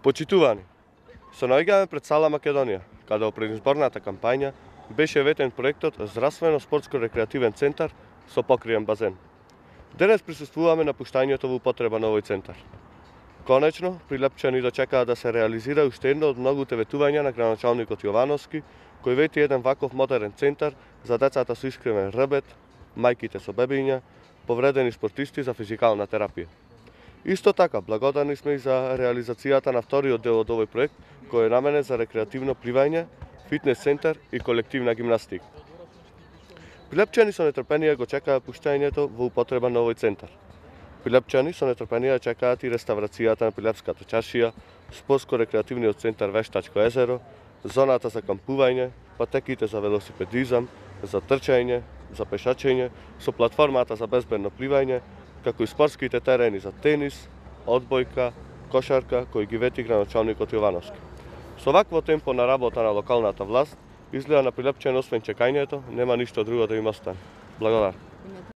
Почитувани, со наоѓаме пред сала Македонија, каде во предизборната кампања беше ветен проектот Здравствено-спортско-рекреативен центар со покриен базен. Денес присуствуваме на пуштањето во употреба на овој центар. Конечно, Прилепчани дочекаа да се реализира уште едно од многуте ветувања на градоначалникот Јовановски, кој вети еден ваков модерен центар за децата со искривен рбет, мајките со бебиња, повредени спортисти за физикална терапија. Исто така, благодарни сме и за реализацијата на вториот дел од овој проект, кој е наменен за рекреативно пливање, фитнес центар и колективна гимнастика. Прилепчани со нетрпение го чекаат пуштањето во употреба на овој центар. Прилепчани со нетрпение чекаат и реставрацијата на Прилепската чаршија, спортско-рекреативниот центар Вештачко езеро, зоната за кампување, патеките за велосипедизам, за трчање, за пешачење, со платформата за безбедно пливање, како и спортските терени за тенис, одбојка, кошарка, кои ги вети градоначалникот Јовановски. Со вакво темпо на работа на локалната власт, изгледа на Прилепчани освен чекањето, нема ништо друго да им остане. Благодарам.